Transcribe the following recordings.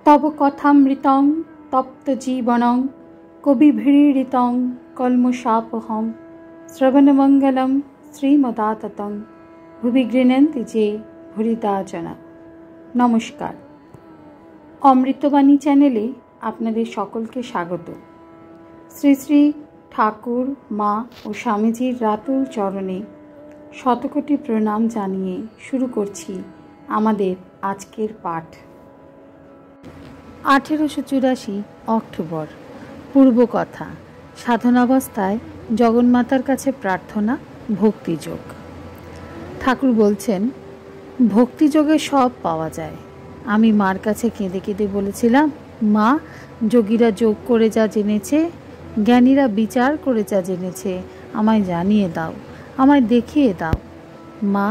तव कथामृतं तप्तजीवनं कविभिरीडितं कल्मषापहं श्रवणमंगलं श्रीमदाततं भुवि गृह्णन्ति जे भूरिदा जना। नमस्कार, अमृतबाणी चैनेले आपनादेर सकलके स्वागत। श्री श्री ठाकुर मा और स्वामीजीर रातुल चरणे शतकोटी प्रणाम जानिए शुरू करछि आमादेर आजकेर पाठ। 1884 अक्टोबर। पूर्वकथा। साधनावस्थाय जगन्मातार काछे प्रार्थना भक्तियोग। ठाकुर बोलছেন भक्तियोगे सब पाওয়া যায়। আমি মার কাছে কেঁদে কেঁদে বলেছিলাম, মা, যোগীরা যোগ করে যা জেনেছে, জ্ঞানীরা বিচার করে যা জেনেছে আমায় জানিয়ে দাও, আমায় দেখিয়ে দাও। মা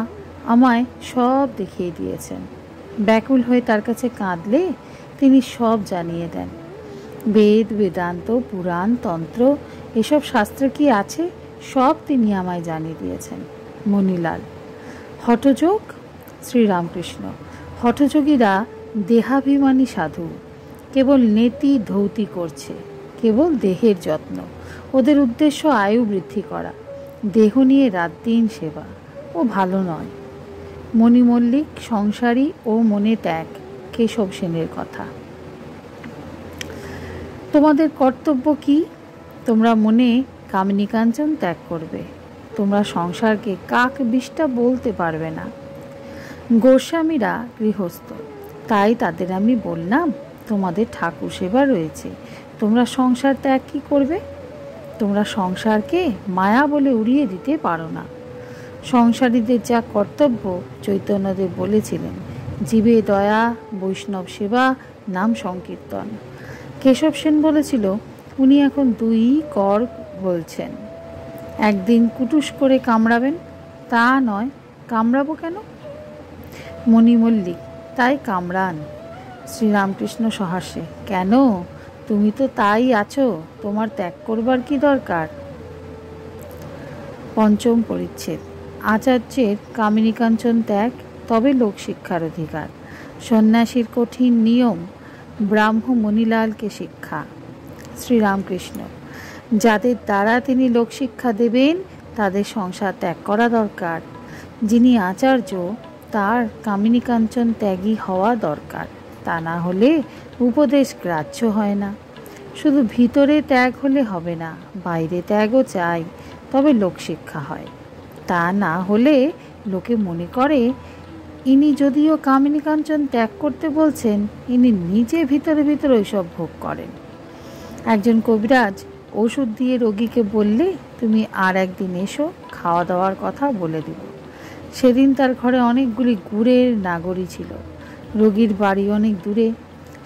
আমায় সব দেখিয়ে দিয়েছেন। ব্যাকুল হয়ে তার কাছে কাঁদলে তিনি সব জানিয়ে দেন। বেদ, বেদান্ত, পুরাণ, তন্ত্র এসব শাস্ত্র কি আছে সব তিনি আমায় জানিয়ে দিয়েছেন। মণিলাল। হঠযোগ। শ্রীরামকৃষ্ণ। হঠযোগীরা দেহাভিমানী সাধু, কেবল নেতি ধৌতি করছে, কেবল দেহের যত্ন। ওদের উদ্দেশ্য আয়ু বৃদ্ধি করা, দেহ নিয়ে রাত দিন সেবা। ও ভালো নয়। মণি মল্লিক। সংসারী ও মনে ত্যাগ। কেশব সেনের কথা। তোমাদের কর্তব্য কি? তোমরা মনে কামিনী কাঞ্চন ত্যাগ করবে। তোমরা সংসারকে কাক বিষ্ঠা বলতে পারবে না। গোস্বামীরা গৃহস্থ, তাই তাদের আমি বললাম, তোমাদের ঠাকুর সেবা রয়েছে, তোমরা সংসার ত্যাগ কি করবে? তোমরা সংসারকে মায়া বলে উড়িয়ে দিতে পারো না। সংসারীদের যা কর্তব্য চৈতন্যদেব বলেছিলেন, জীবে দয়া, বৈষ্ণব সেবা, নাম সংকীর্তন। কেশব সেন বলেছিল, উনি এখন দুই কর বলছেন। একদিন কুটুস করে কামড়াবেন, তা নয়, কামড়াবো কেন? মণি মল্লিক। তাই কামড়ান। শ্রীরামকৃষ্ণ সহাস্যে। কেন? তুমি তো তাই আছো, তোমার ত্যাগ করবার কি দরকার? পঞ্চম পরিচ্ছেদ। আচার্যের কামিনী কাঞ্চন ত্যাগ, তবে লোকশিক্ষার অধিকার। সন্ন্যাসীর কঠিন নিয়ম, ব্রাহ্ম মণিলালকে শিক্ষা। শ্রীরামকৃষ্ণ। যাদের দ্বারা তিনি লোকশিক্ষা দেবেন তাদের সংসার ত্যাগ করা দরকার। যিনি আচার্য তার কামিনী কাঞ্চন ত্যাগী হওয়া দরকার, তা না হলে উপদেশ গ্রাহ্য হয় না। শুধু ভিতরে ত্যাগ হলে হবে না, বাইরে ত্যাগও চাই, তবে লোকশিক্ষা হয়। তা না হলে লোকে মনে করে ইনি যদিও কামিনী কাঞ্চন ত্যাগ করতে বলছেন, ইনি নিজে ভিতরে ভিতরে ওইসব ভোগ করেন। একজন কবিরাজ ওষুধ দিয়ে রোগীকে বললে, তুমি আর একদিন এসো, খাওয়া দাওয়ার কথা বলে দিব। সেদিন তার ঘরে অনেকগুলি গুড়ের নাগরি ছিল। রোগীর বাড়ি অনেক দূরে।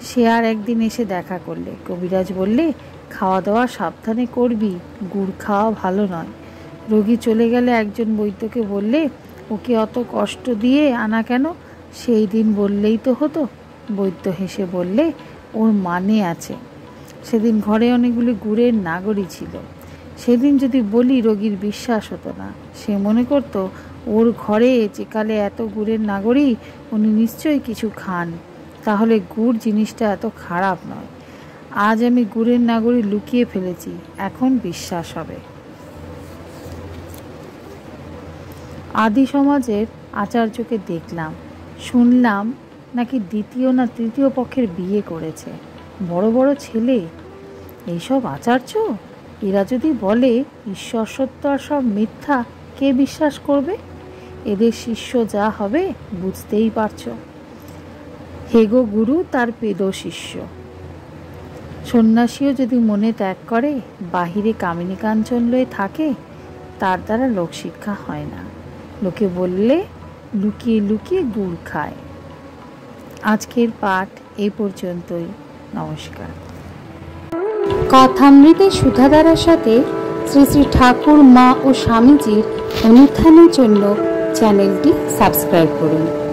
সে আর একদিন এসে দেখা করলে। কবিরাজ বললে, খাওয়া দাওয়া সাবধানে করবি, গুড় খাওয়া ভালো নয়। রোগী চলে গেলে একজন বৈদ্যকে বললে, ওকে অত কষ্ট দিয়ে আনা কেন? সেই দিন বললেই তো হতো। বৈদ্য হেসে বললে, ওর মানে আছে। সেদিন ঘরে অনেকগুলি গুড়ের নাগরি ছিল। সেদিন যদি বলি রোগীর বিশ্বাস হতো না। সে মনে করতো ওর ঘরে যেকালে এত গুড়ের নাগরি, উনি নিশ্চয়ই কিছু খান, তাহলে গুড় জিনিসটা এত খারাপ নয়। আজ আমি গুড়ের নাগরি লুকিয়ে ফেলেছি, এখন বিশ্বাস হবে। আদি সমাজের আচার্যকে দেখলাম, শুনলাম নাকি দ্বিতীয় না তৃতীয় পক্ষের বিয়ে করেছে। বড় বড় ছেলে। এইসব আচার্য? এরা যদি বলে ঈশ্বর সত্য আর সব মিথ্যা, কে বিশ্বাস করবে? এদের শিষ্য যা হবে বুঝতেই পারছ। হেগো গুরু তার পেদ শিষ্য। সন্ন্যাসীও যদি মনে ত্যাগ করে, বাহিরে কামিনী কাঞ্চন লয়ে থাকে, তার দ্বারা লোকশিক্ষা হয় না। লোকে বললে লুকিয়ে লুকিয়ে গুড় খায়। আজকের পাঠ এই পর্যন্তই। নমস্কার। কথামৃতের সুধাধারার সাথে শ্রী শ্রী ঠাকুর মা ও স্বামীজির অনুধ্যানের জন্য চ্যানেলটি সাবস্ক্রাইব করুন।